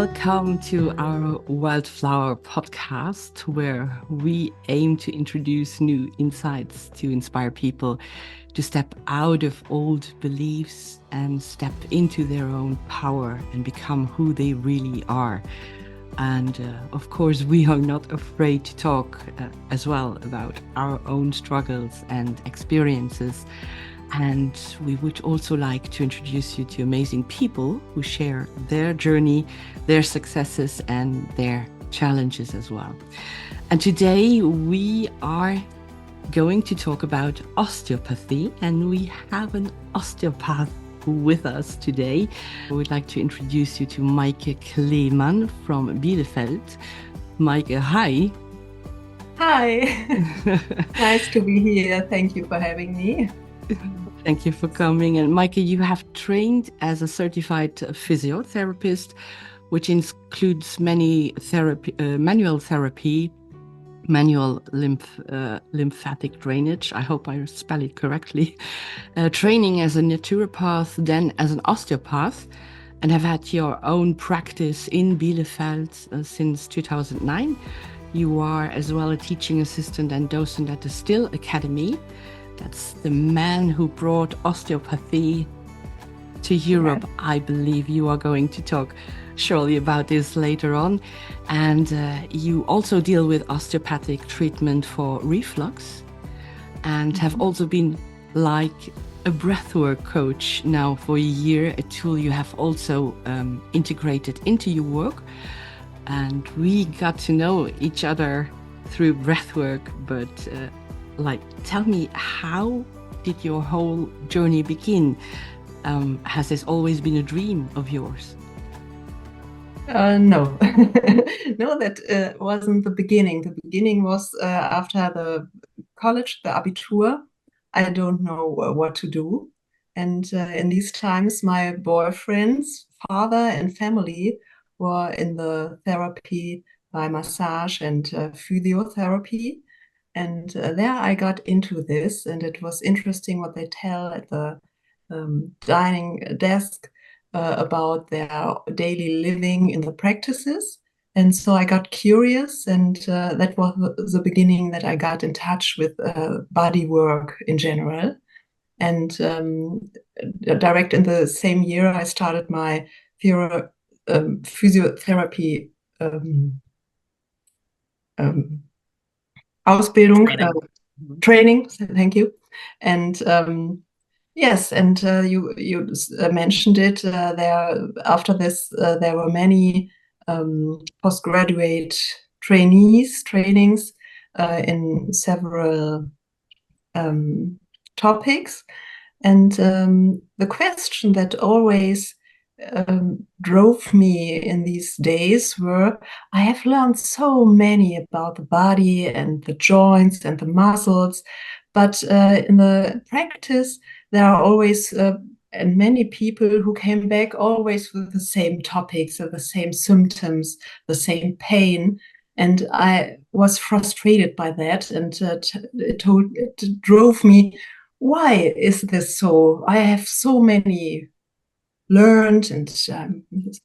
Welcome to our Wildflower podcast, where we aim to introduce new insights to inspire people to step out of old beliefs and step into their own power and become who they really are. And of course, we are not afraid to talk as well about our own struggles and experiences. And we would also like to introduce you to amazing people who share their journey, their successes, and their challenges as well. And today we are going to talk about osteopathy, and we have an osteopath with us today. We'd like to introduce you to Meike Kleemann from Bielefeld. Meike, hi. Hi. Nice to be here. Thank you for having me. Thank you for coming. And Meike, you have trained as a certified physiotherapist, which includes many manual therapy, manual lymphatic drainage. I hope I spell it correctly. Training as a naturopath, then as an osteopath, and have had your own practice in Bielefeld since 2009. You are as well a teaching assistant and docent at the Still Academy. That's the man who brought osteopathy to Europe. Yeah. I believe you are going to talk surely about this later on. And you also deal with osteopathic treatment for reflux and have also been like a breathwork coach now for a year, a tool you have also integrated into your work. And we got to know each other through breathwork, but tell me, how did your whole journey begin? Has this always been a dream of yours? No, no, that wasn't the beginning. The beginning was after the college, the Abitur. I don't know what to do. And in these times, my boyfriend's father and family were in the therapy by massage and physiotherapy. And there I got into this, and it was interesting what they tell at the dining desk about their daily living in the practices. And so I got curious, and that was the beginning that I got in touch with body work in general. And direct in the same year, I started my physiotherapy Ausbildung, training. Thank you. And yes, and you mentioned it. There after this, there were many postgraduate trainings in several topics, and the question that always drove me in these days were, I have learned so many about the body and the joints and the muscles, but in the practice there are always and many people who came back always with the same topics, the same symptoms, the same pain. And I was frustrated by that, and it drove me, why is this so? I have so many learned and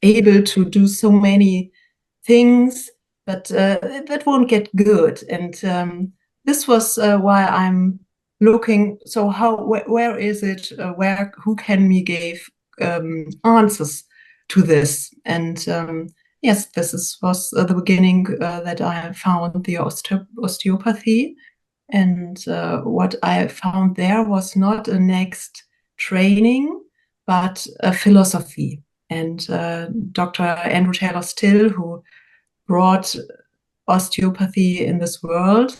able to do so many things, but that won't get good. And this was why I'm looking. So where is it? Who can me give answers to this? And yes, was the beginning that I found the osteopathy. And what I found there was not a next training, but a philosophy. And Dr. Andrew Taylor Still, who brought osteopathy in this world,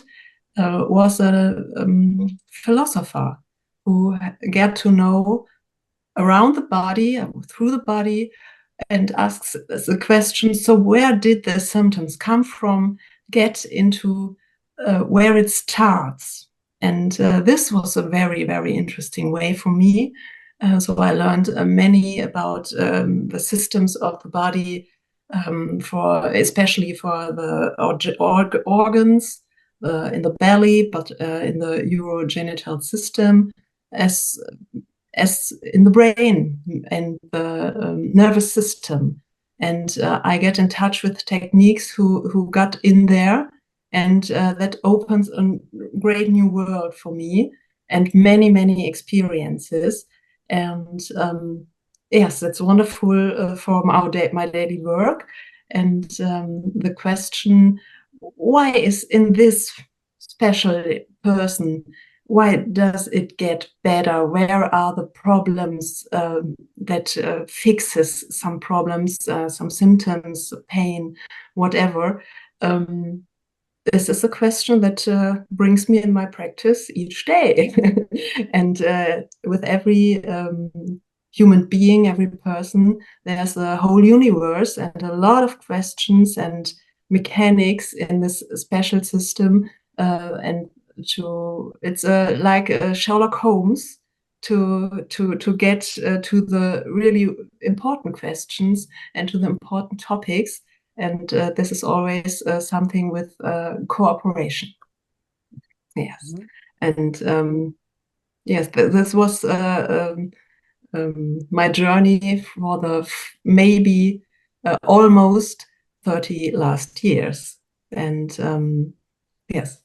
was a philosopher who got to know around the body, through the body, and asks the question, so where did the symptoms come from? Get into where it starts. And this was a very, very interesting way for me. So I learned many about the systems of the body, especially for the organs in the belly, but in the urogenital system, as in the brain and the nervous system. And I get in touch with techniques who got in there, and that opens a great new world for me and many, many experiences. And yes, that's wonderful for my daily work. And the question, why is in this special person, why does it get better? Where are the problems that fixes some problems, some symptoms, pain, whatever? This is a question that brings me in my practice each day. And with every human being, every person, there's a whole universe and a lot of questions and mechanics in this special system. And it's like Sherlock Holmes to get to the really important questions and to the important topics. And this is always something with cooperation. Yes. And yes, this was my journey for the maybe almost 30 last years. And yes.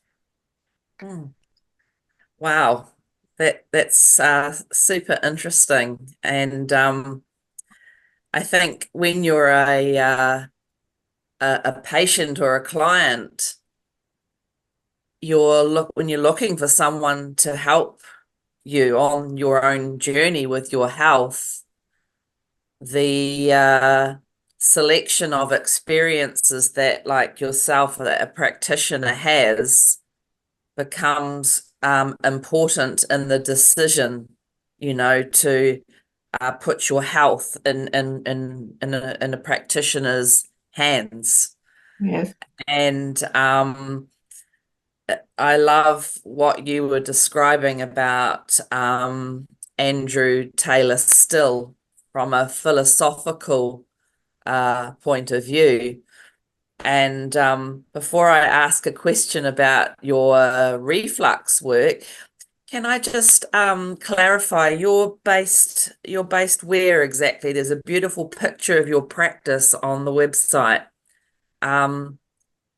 Wow, that's super interesting. And I think when you're a patient or a client, when you're looking for someone to help you on your own journey with your health, the selection of experiences that, like yourself, that a practitioner has becomes important in the decision, to put your health in a practitioner's hands. Yes. And I love what you were describing about Andrew Taylor Still from a philosophical point of view. And before I ask a question about your reflux work, can I just clarify, you're based where exactly? There's a beautiful picture of your practice on the website.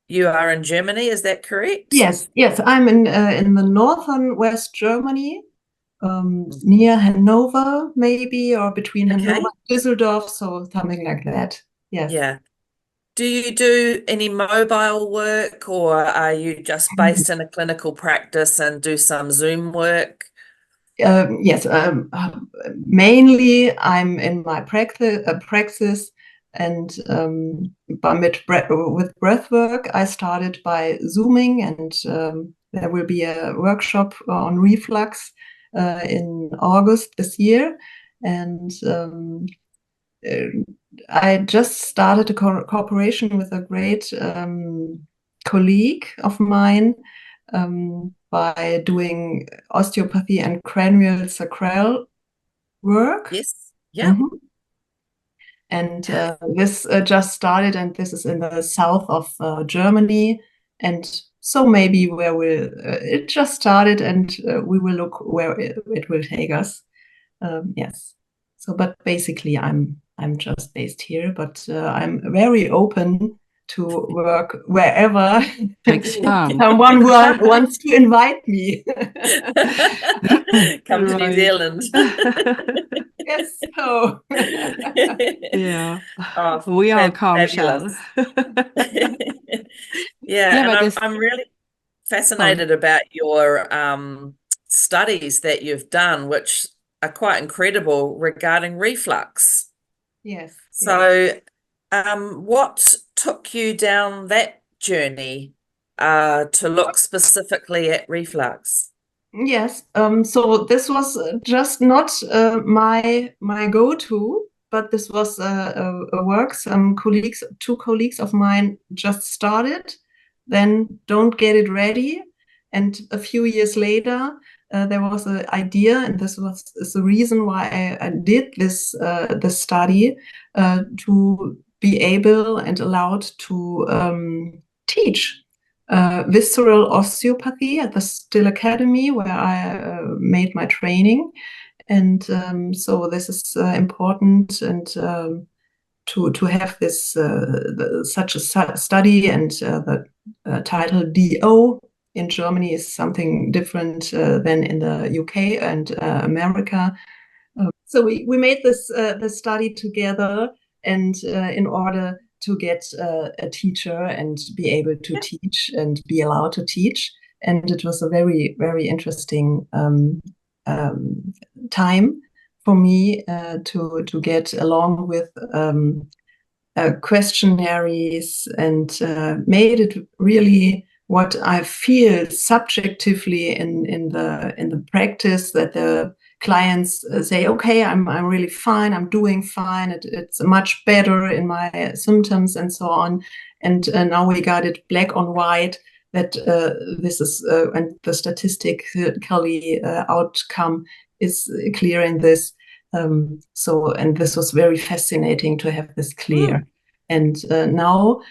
You are in Germany, is that correct? Yes, I'm in the northern West Germany, near Hanover, maybe, or between Hanover and Düsseldorf, so something like that. Yes. Yeah. Do you do any mobile work, or are you just based in a clinical practice and do some Zoom work? Yes, mainly I'm in my praxis, and with breathwork, I started by Zooming, and there will be a workshop on reflux in August this year. And I just started a cooperation with a great colleague of mine by doing osteopathy and cranial sacral work. Yes, yeah. And this just started, and this is in the south of Germany. And so maybe it just started, and we will look where it will take us. Yes. So, but basically, I'm just based here, but I'm very open to work wherever someone wants to invite me. Come to New Zealand. Yes, so. Yeah. Oh, we are calm, Michelle. Yeah, and I'm really fascinated about your studies that you've done, which are quite incredible regarding reflux. Yes. So what took you down that journey to look specifically at reflux? Yes. So this was just not my go-to, but this was a work two colleagues of mine just started, then don't get it ready, and a few years later there was an idea, and this is the reason why I did this study to be able and allowed to teach visceral osteopathy at the Still Academy, where I made my training. And so this is important, and to have this such a study, and the title DO in Germany is something different than in the UK and America. So we made this study together, and in order to get a teacher and be able to teach and be allowed to teach. And it was a very, very interesting time for me to get along with questionnaires, and made it really what I feel subjectively in the practice, that the clients say, okay, I'm really fine, I'm doing fine, it's much better in my symptoms and so on. And now we got it black on white that this is, and the statistically outcome is clear in this. So, and this was very fascinating to have this clear. And now,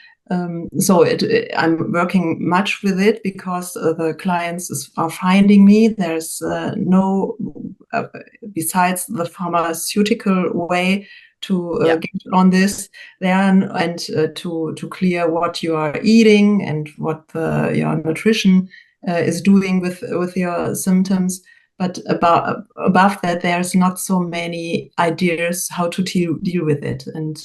so I'm working much with it, because the clients are finding me. There's no, besides the pharmaceutical way to get on this there, and to clear what you are eating and what your nutrition is doing with your symptoms. But above that, there's not so many ideas how to deal with it. And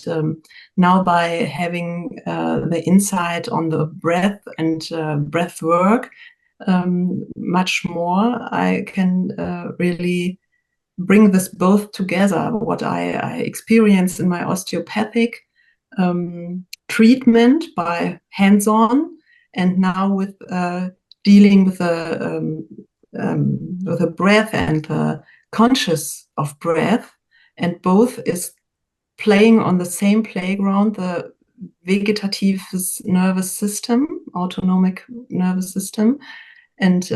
now, by having the insight on the breath and breath work much more, I can really bring this both together, what I experienced in my osteopathic treatment by hands-on, and now with dealing with the breath and the conscious of breath, and both is playing on the same playground, the vegetative nervous system, autonomic nervous system. And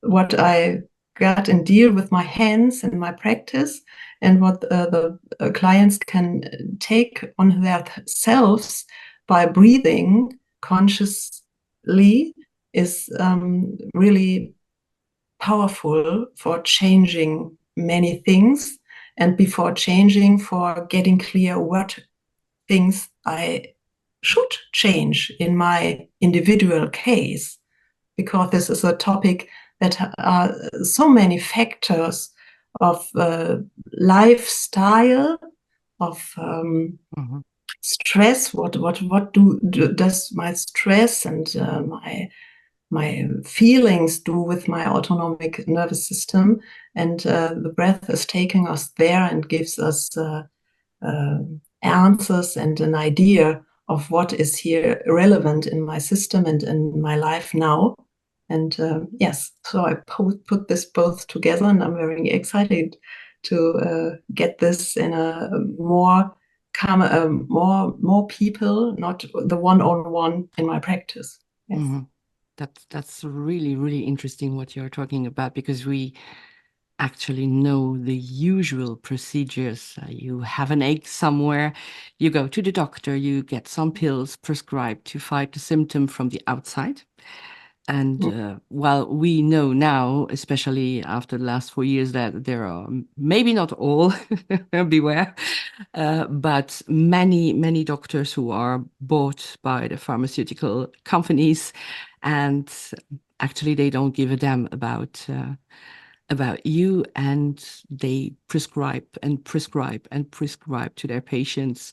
what I got and deal with my hands in my practice, and what the clients can take on themselves by breathing consciously, is really powerful for changing many things, and before changing, for getting clear what things I should change in my individual case, because this is a topic that are so many factors of lifestyle, of stress. What does my stress and my feelings do with my autonomic nervous system? And the breath is taking us there and gives us answers and an idea of what is here relevant in my system and in my life now. And yes, so I put this both together, and I'm very excited to get this in a more people, not the one-on-one in my practice. Yes. That's really, really interesting what you're talking about, because we actually know the usual procedures. You have an ache somewhere, you go to the doctor, you get some pills prescribed to fight the symptom from the outside. And while we know now, especially after the last 4 years, that there are maybe not all, beware, but many doctors who are bought by the pharmaceutical companies, and actually they don't give a damn about you, and they prescribe and prescribe and prescribe to their patients,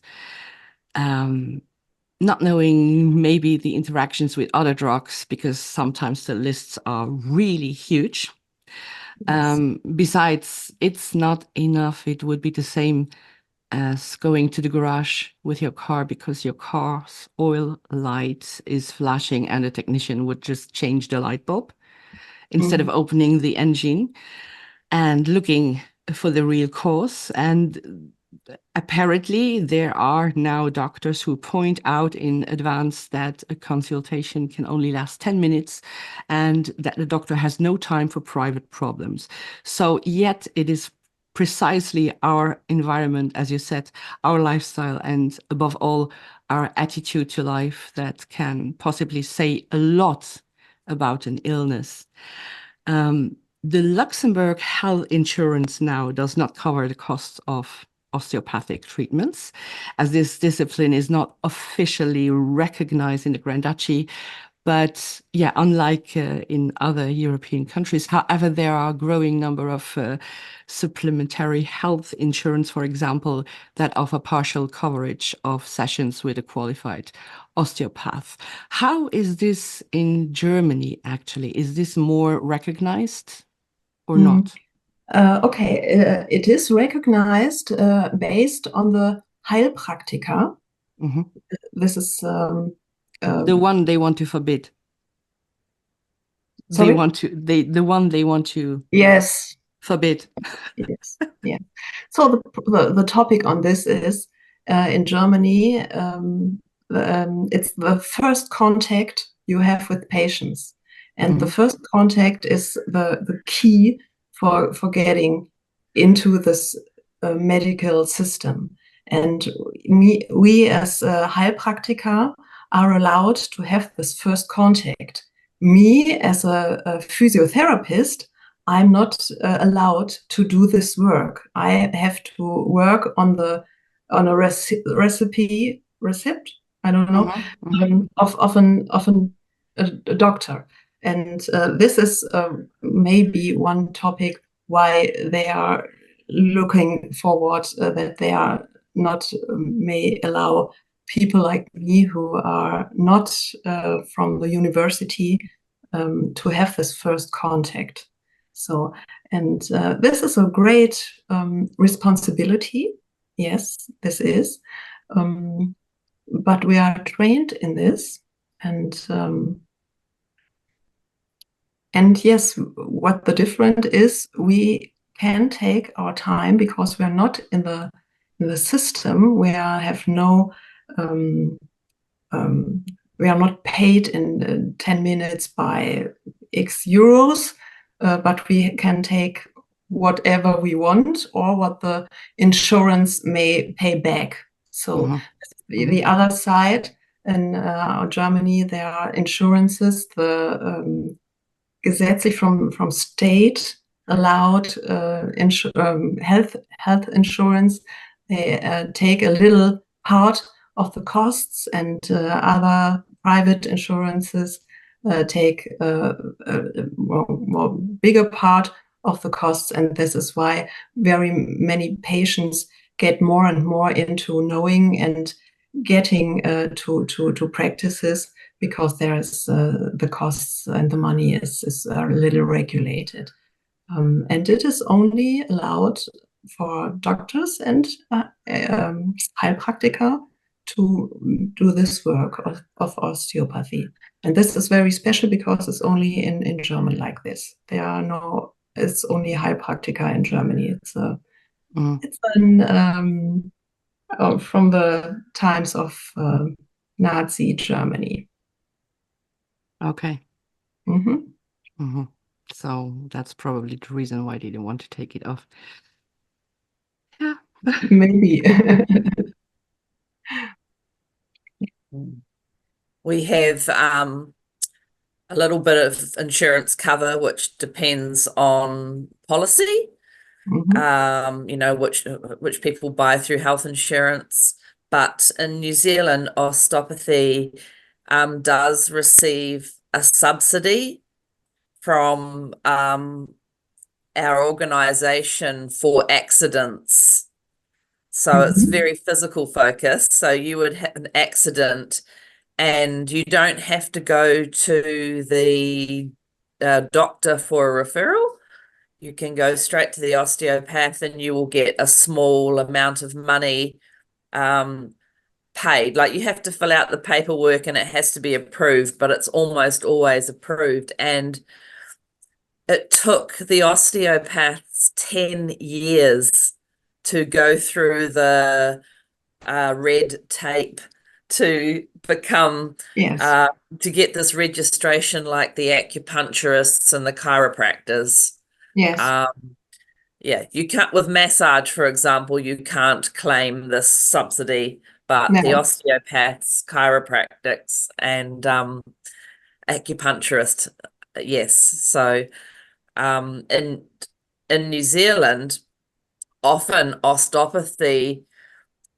not knowing maybe the interactions with other drugs, because sometimes the lists are really huge. Yes. Besides, it's not enough. It would be the same as going to the garage with your car, because your car's oil light is flashing and the technician would just change the light bulb instead of opening the engine and looking for the real cause. And apparently there are now doctors who point out in advance that a consultation can only last 10 minutes and that the doctor has no time for private problems. So yet it is precisely our environment, as you said, our lifestyle, and above all, our attitude to life that can possibly say a lot about an illness. The Luxembourg health insurance now does not cover the costs of osteopathic treatments, as this discipline is not officially recognized in the Grand Duchy. But yeah, unlike in other European countries, however, there are a growing number of supplementary health insurance, for example, that offer partial coverage of sessions with a qualified osteopath. How is this in Germany, actually? Is this more recognized or not? Okay, it is recognized based on the Heilpraktiker. This is the one they want to forbid. Sorry? The one they want to yes forbid. yes yeah. So the topic on this is in Germany, it's the first contact you have with patients, and the first contact is the key for getting into this medical system. And we as Heilpraktiker are allowed to have this first contact. Me as a physiotherapist, I'm not allowed to do this work. I have to work on a receipt. I don't know, of a doctor. And this is maybe one topic why they are looking forward that they are not may allow people like me who are not from the university to have this first contact. So, and this is a great responsibility. Yes, this is. But we are trained in this, and yes, what the difference is, we can take our time because we are not in the system. We have no. We are not paid in 10 minutes by X euros, but we can take whatever we want or what the insurance may pay back. So the other side, in Germany, there are insurances, the gesetzlich from state allowed health insurance. They take a little part of the costs, and other private insurances take a more bigger part of the costs. And this is why very many patients get more and more into knowing and getting to practices, because there's the costs and the money is a little regulated. And it is only allowed for doctors and Heilpraktiker to do this work of osteopathy. And this is very special because it's only in German like this. It's only Heilpraktiker in Germany. It's from the times of Nazi Germany. Okay. So that's probably the reason why they didn't want to take it off. Yeah. Maybe. We have a little bit of insurance cover, which depends on policy, which people buy through health insurance. But in New Zealand, osteopathy does receive a subsidy from our organization for accidents. So it's very physical focused. So you would have an accident and you don't have to go to the doctor for a referral. You can go straight to the osteopath and you will get a small amount of money paid. Like, you have to fill out the paperwork and it has to be approved, but it's almost always approved. And it took the osteopaths 10 years to go through the red tape to become to get this registration, like the acupuncturists and the chiropractors. You can't, with massage, for example, you can't claim this subsidy, but the osteopaths, chiropractics, and acupuncturists, yes. So in New Zealand, often osteopathy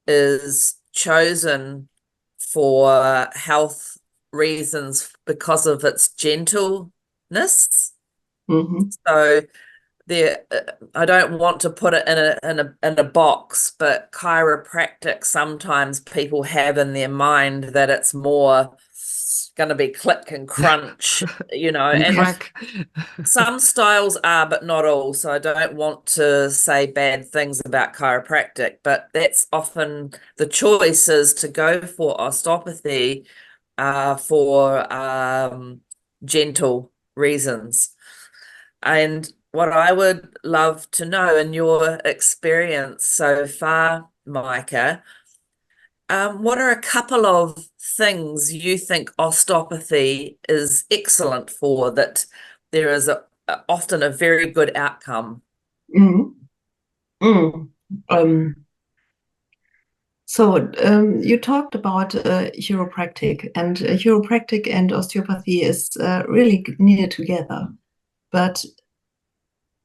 is chosen for health reasons because of its gentleness. So there, I don't want to put it in a box, but chiropractic, sometimes people have in their mind that it's more going to be click and crunch, and some styles are, but not all. So I don't want to say bad things about chiropractic, but that's often the choice, is to go for osteopathy for gentle reasons. And what I would love to know, in your experience so far, Meike, what are a couple of things you think osteopathy is excellent for, that there is often a very good outcome? You talked about chiropractic, and chiropractic and osteopathy is really near together. But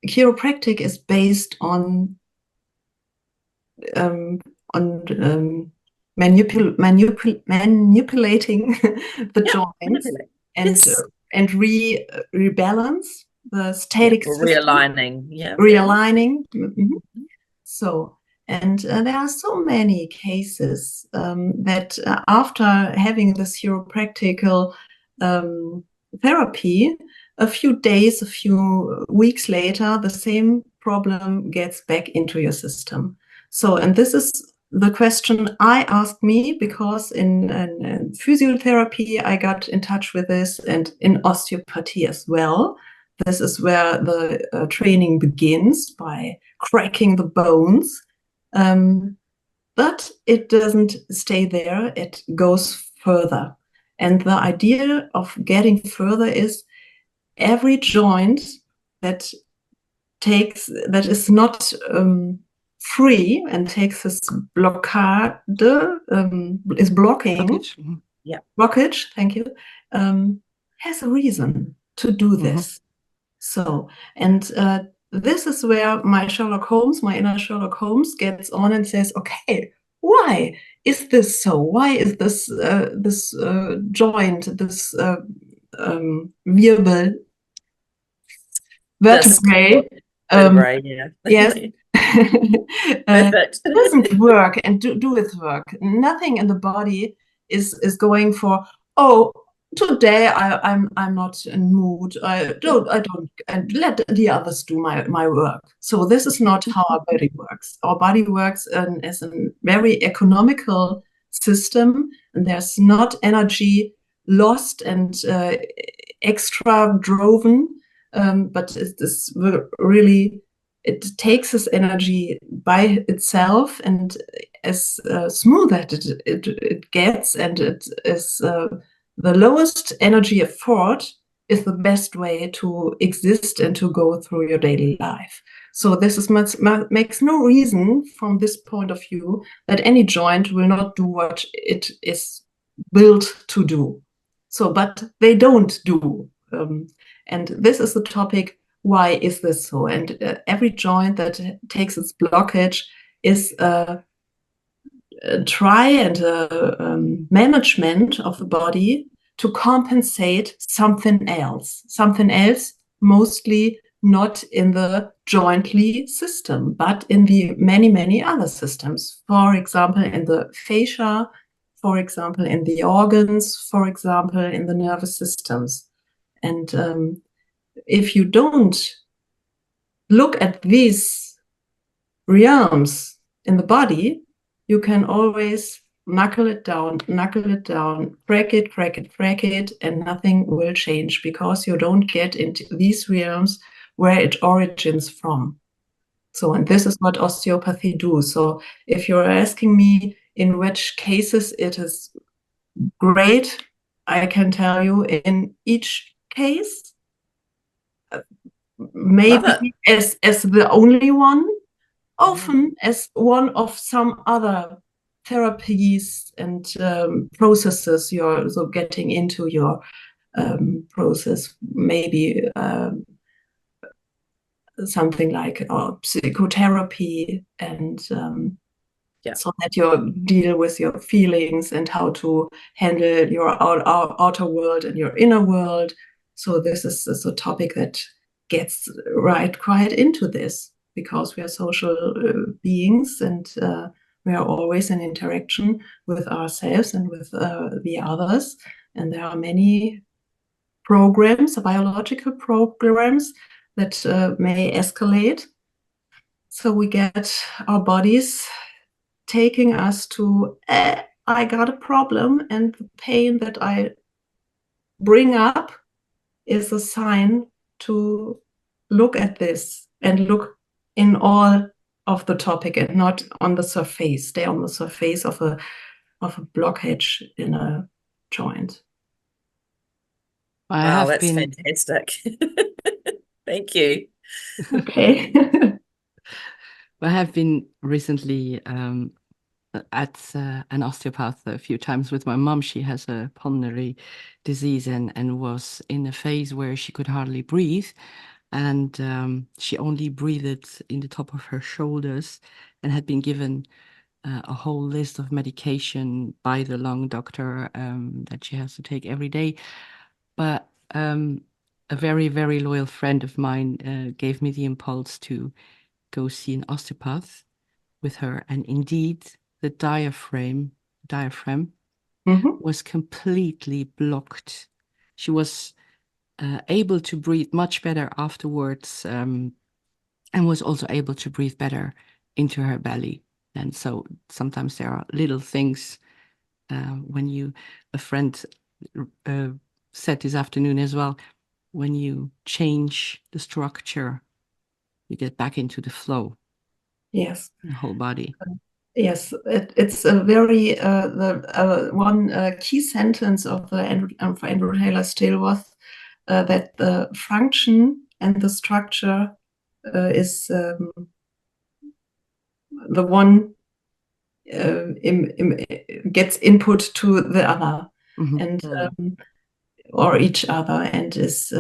chiropractic is based on manipulating the joints and rebalance the static system. Realigning. So, and there are so many cases that after having this chiropractical therapy, a few days, a few weeks later, the same problem gets back into your system. So, and this is the question I asked me, because in physiotherapy, I got in touch with this, and in osteopathy as well. This is where the training begins, by cracking the bones. But it doesn't stay there, it goes further. And the idea of getting further is every joint that is not free and takes this blockade, is blocking, blockage, thank you, has a reason to do this. So, and this is where my inner Sherlock Holmes gets on and says, okay, why is this so? Why is this joint, this vertebrae, yes, it doesn't work and do its work. Nothing in the body is going for, oh, today I'm not in mood. I don't, and let the others do my work. So this is not how our body works. Our body works as a very economical system, and there's not energy lost and extra driven, but it's really, it takes its energy by itself, and as smooth as it gets, and it is the lowest energy effort is the best way to exist and to go through your daily life. So this is makes no reason from this point of view that any joint will not do what it is built to do. So, but they don't do. And this is the topic, why is this so? And every joint that takes its blockage is a try and management of the body to compensate something else, mostly not in the jointly system, but in the many, many other systems. For example, in the fascia, for example, in the organs, for example, in the nervous systems. And if you don't look at these realms in the body, you can always knuckle it down, crack it, and nothing will change, because you don't get into these realms where it origins from. So, and this is what osteopathy do. So if you're asking me in which cases it is great, I can tell you in each case, maybe as the only one, often as one of some other therapies and processes you're getting into your process, maybe something like psychotherapy, and Yeah. so that you deal with your feelings and how to handle your outer world and your inner world. So this is a topic that gets right quite into this, because we are social beings, and we are always in interaction with ourselves and with the others. And there are many programs, biological programs, that may escalate. So we get our bodies taking us to, I got a problem, and the pain that I bring up is a sign to look at this and look in all of the topic, and not on the surface, stay on the surface of a blockage in a joint. Wow, that's fantastic. Thank you. Okay. I have been recently at an osteopath a few times with my mom. She has a pulmonary disease and was in a phase where she could hardly breathe. And she only breathed in the top of her shoulders, and had been given a whole list of medication by the lung doctor that she has to take every day. But a very, very loyal friend of mine gave me the impulse to go see an osteopath with her. And indeed, the diaphragm was completely blocked. She was able to breathe much better afterwards, and was also able to breathe better into her belly. And so sometimes there are little things when a friend said this afternoon as well, when you change the structure, you get back into the flow. Yes. The whole body. Yes, it's a very the one key sentence of Andrew Taylor Still was that the function and the structure is the one gets input to the other, and or each other, and is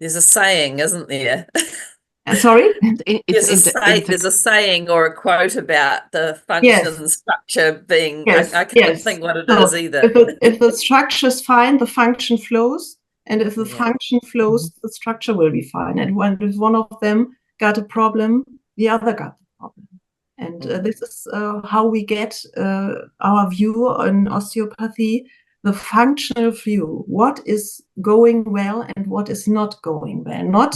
there's a saying, isn't there? Sorry? There's a saying or a quote about the function and structure being, I can't think what it is either. If the structure is fine, the function flows. And if the function flows, the structure will be fine. And if one of them got a problem, the other got the problem. And this is how we get our view on osteopathy, the functional view. What is going well and what is not going well. Not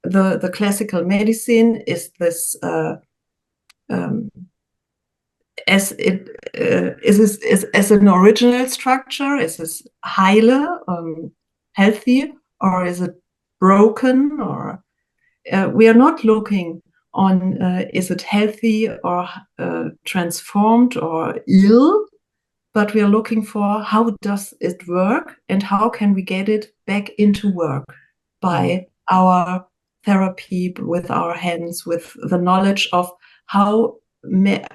the classical medicine is this as it is as an original structure. Is this heile, healthy, or is it broken? Or we are not looking on is it healthy or transformed or ill, but we are looking for how does it work and how can we get it back into work by our therapy, with our hands, with the knowledge of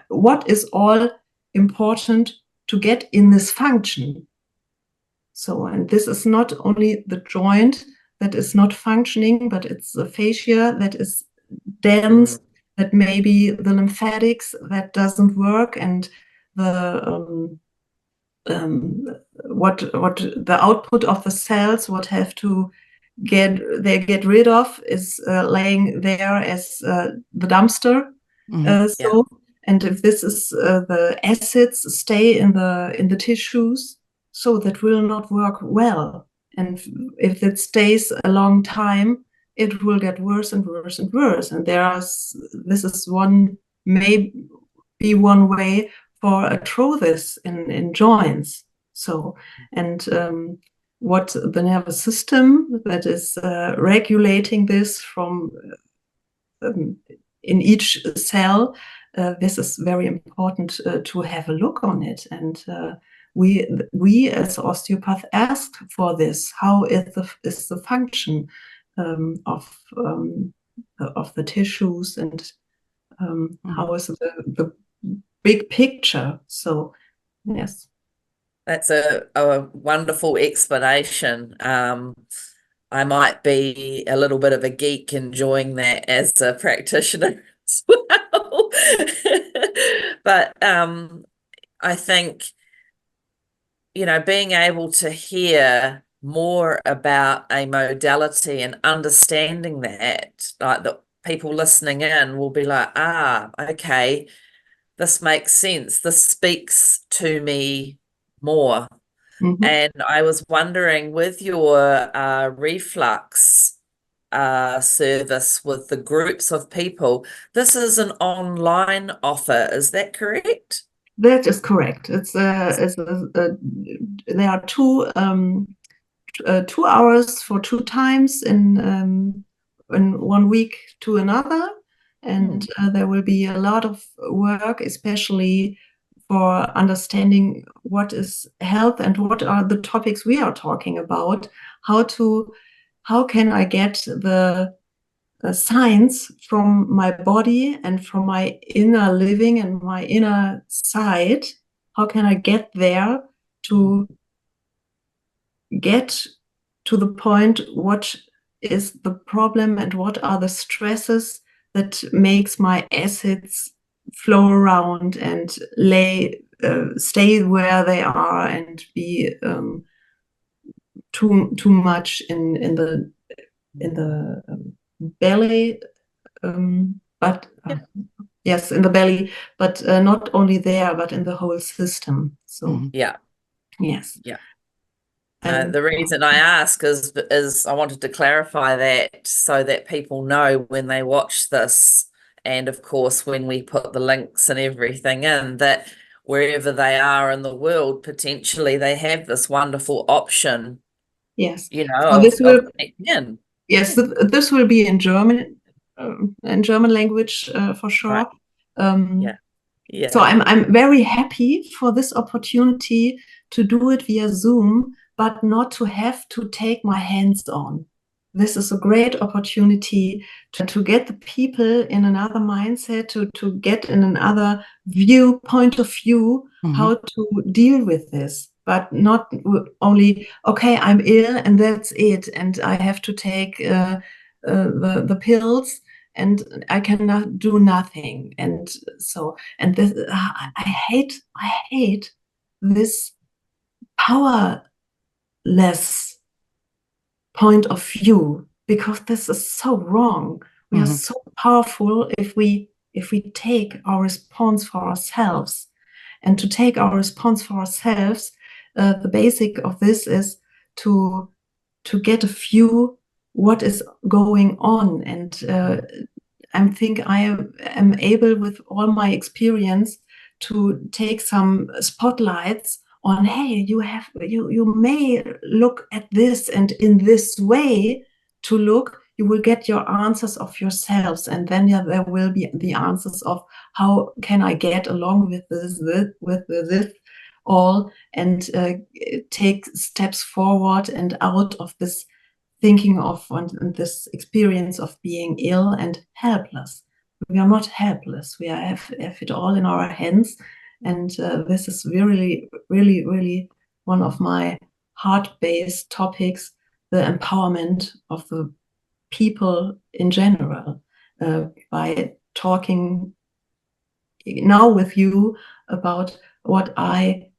what is all important to get in this function. So, and this is not only the joint that is not functioning, but it's the fascia that is dense, that maybe the lymphatics that doesn't work, and the what the output of the cells, what have to get rid of, is laying there as the dumpster. And if this is the acids stay in the tissues, so that will not work well. And if it stays a long time, it will get worse and worse and worse. And this is maybe one way for arthrosis in joints. So, and what the nervous system that is regulating this from in each cell, this is very important to have a look on it. And we as osteopath ask for this. How is the function of the tissues, and how is the big picture? So, yes. That's a wonderful explanation. I might be a little bit of a geek enjoying that as a practitioner as well. But I think, being able to hear more about a modality and understanding that, like the people listening in will be like, okay, this makes sense. This speaks to me more. Mhm. And I was wondering, with your reflux service with the groups of people, this is an online offer, is that correct? That is correct. There are 2 hours for 2 times in 1 week to another, and there will be a lot of work, especially for understanding what is health and what are the topics we are talking about. How can I get the signs from my body and from my inner living and my inner side? How can I get there to get to the point what is the problem and what are the stresses that makes my acids flow around and stay where they are and be too much in the belly, but yes, in the belly, but not only there, but in the whole system. So Yeah. yes. Yeah. And the reason I ask is I wanted to clarify that so that people know when they watch this, and of course when we put the links and everything in, that wherever they are in the world, potentially they have this wonderful option, yes, so of connecting in. Yes, this will be in German language for sure. Right. Yeah. So I'm very happy for this opportunity to do it via Zoom, but not to have to take my hands on. This is a great opportunity to get the people in another mindset, to get in another point of view, how to deal with this, but not only, okay, I'm ill and that's it, and I have to take the pills and I cannot do nothing. And so, and this, I hate this powerless point of view, because this is so wrong. We are so powerful if we take our response for ourselves. And to take our response for ourselves, the basic of this is to get a view what is going on. And I think I am able, with all my experience, to take some spotlights on, hey, you may look at this, and in this way to look, you will get your answers of yourselves, and then there will be the answers of how can I get along with this all, and take steps forward and out of this thinking of and this experience of being ill and helpless. We are not helpless. We have it all in our hands. And this is really, really, really one of my heart-based topics, the empowerment of the people in general, by talking now with you about what I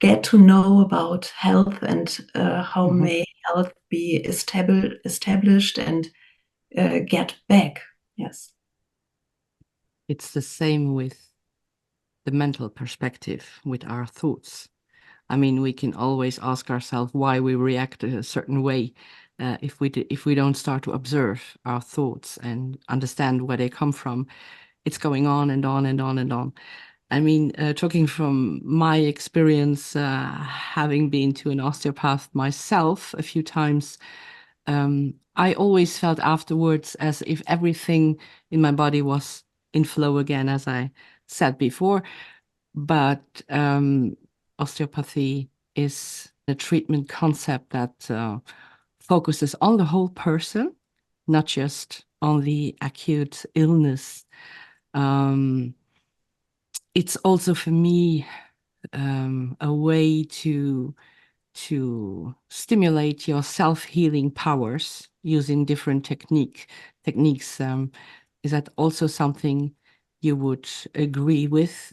get to know about health and how may health be established and get back. Yes. It's the same with the mental perspective, with our thoughts. I mean, we can always ask ourselves why we react a certain way. If we don't start to observe our thoughts and understand where they come from, it's going on and on and on and on. I mean, talking from my experience, having been to an osteopath myself a few times, I always felt afterwards as if everything in my body was in flow again, as I said before. But osteopathy is a treatment concept that focuses on the whole person, not just on the acute illness. It's also for me a way to to stimulate your self-healing powers using different techniques. Is that also something you would agree with?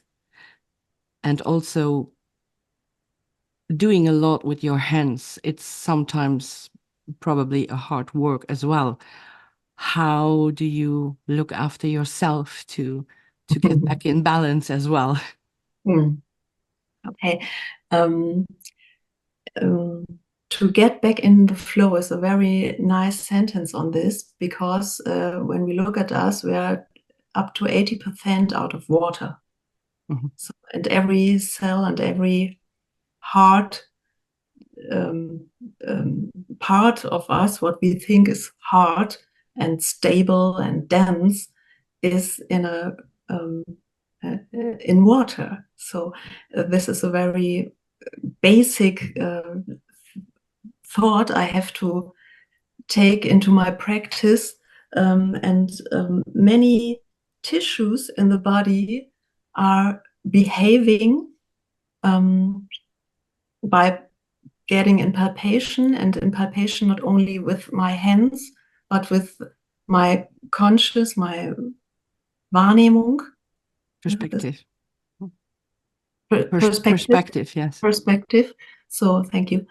And also doing a lot with your hands, it's sometimes probably a hard work as well. How do you look after yourself to get back in balance as well? Okay. To get back in the flow is a very nice sentence on this, because when we look at us, we are up to 80% out of water. So, and every cell and every heart part of us, what we think is hard and stable and dense, is in water. So this is a very basic thought I have to take into my practice, and many tissues in the body are behaving by getting in palpation, and in palpation not only with my hands, but with my conscious, my Wahrnehmung. Perspective. Perspective, yes. Perspective. So thank you.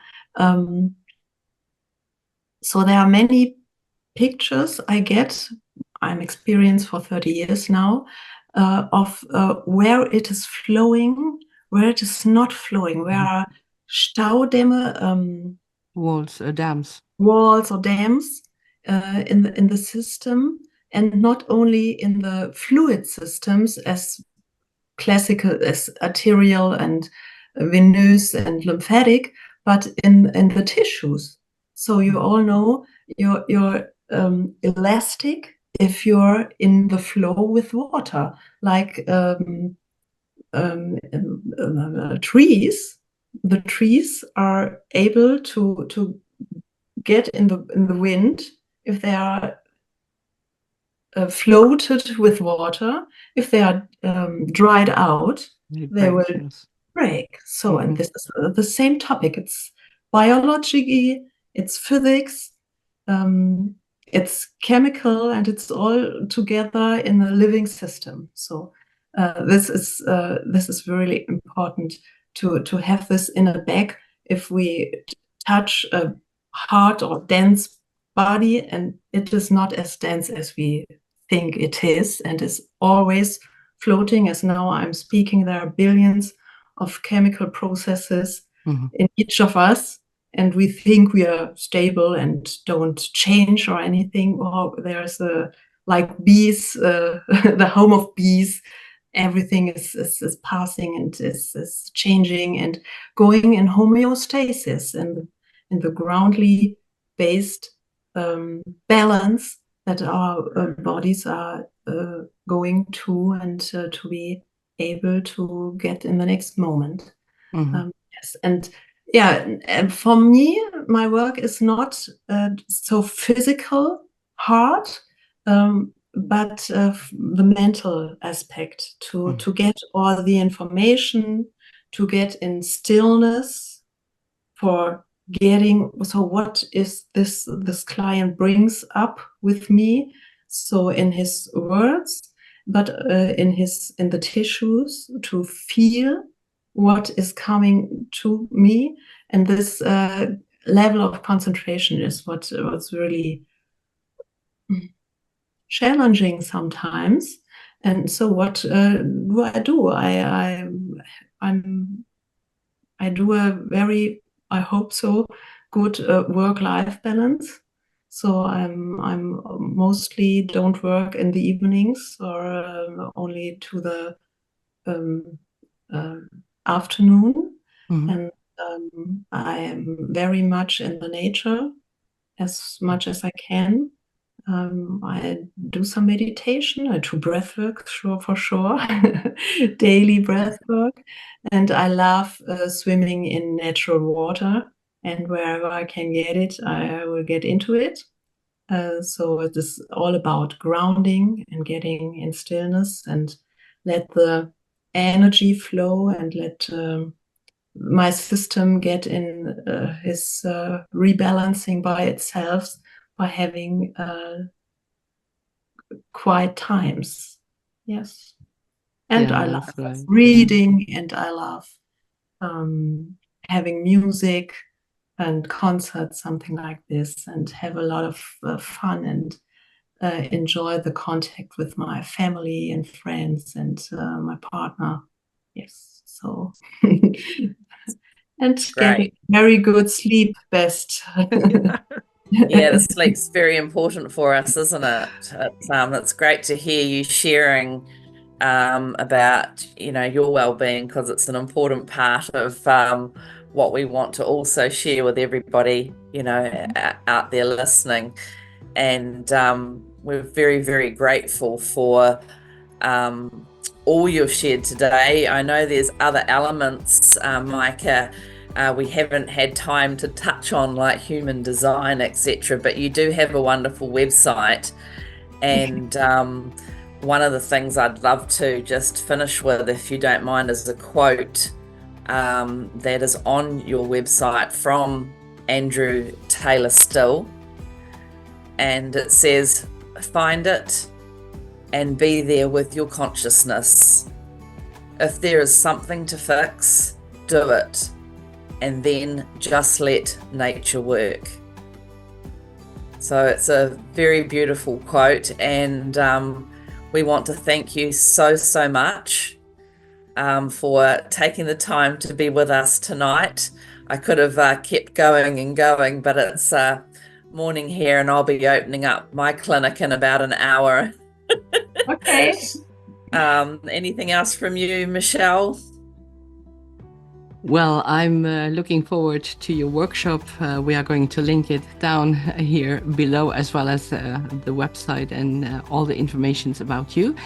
So there are many pictures I get. I'm experienced for 30 years now, of where it is flowing, where it is not flowing, where are Staudämme, dams, walls or dams in the system, and not only in the fluid systems as classical, as arterial and venous and lymphatic, but in the tissues. So you all know you're elastic if you're in the flow with water, like trees. The trees are able to get in the wind if they are floated with water. If they are dried out, they will break. So, and this is the same topic. It's biology, it's physics, it's chemical, and it's all together in a living system. So this is really important to have this in a bag. If we touch a hard or dense body, and it is not as dense as we think it is, and is always floating. As now I'm speaking, there are billions of chemical processes in each of us, and we think we are stable and don't change or anything. Or there's like bees, the home of bees. Everything is passing and is changing and going in homeostasis, and in the groundly based balance that our bodies are going to, and to be able to get in the next moment. Yes, and yeah, and for me, my work is not so physical, hard, but the mental aspect, to get all the information, to get in stillness, for getting, so what is this client brings up with me, so in his words, but in the tissues, to feel what is coming to me. And this level of concentration is what was really challenging sometimes. And so what do I do? I do a very, I hope so, good work-life balance. So I'm mostly don't work in the evenings, or only to the afternoon. And I am very much in the nature as much as I can. I do some meditation. I do breathwork, for sure, daily breathwork, and I love swimming in natural water. And wherever I can get it, I will get into it. So it is all about grounding and getting in stillness, and let the energy flow, and let my system get in his rebalancing by itself by having quiet times. Yes. And Yeah, I that's love right. reading, and I love having music and concerts, something like this, and have a lot of fun and enjoy the contact with my family and friends and my partner. Yes, so and getting Great. very good sleep best. Yeah, the sleep's very important for us, isn't it? It's great to hear you sharing about, you know, your well-being, because it's an important part of what we want to also share with everybody, you know, out there listening. And we're very, very grateful for all you've shared today. I know there's other elements, Meike, we haven't had time to touch on, like human design, etc. But you do have a wonderful website. And one of the things I'd love to just finish with, if you don't mind, is a quote that is on your website from Andrew Taylor Still. And it says, "Find it and be there with your consciousness. If there is something to fix, do it, and then just let nature work." So it's a very beautiful quote, and we want to thank you so, so much for taking the time to be with us tonight. I could have kept going and going, but it's morning here, and I'll be opening up my clinic in about an hour. Okay. Anything else from you, Michelle? Well, I'm looking forward to your workshop. We are going to link it down here below, as well as the website and all the informations about you.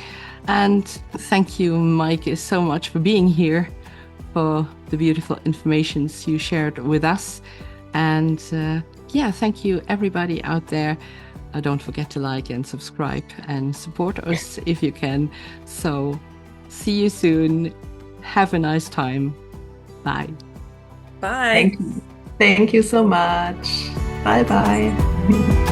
And thank you, Meike, so much for being here, for the beautiful informations you shared with us. And yeah, thank you, everybody out there. Don't forget to like and subscribe and support us if you can. So see you soon. Have a nice time. Bye. Bye. Thank you so much. Bye bye.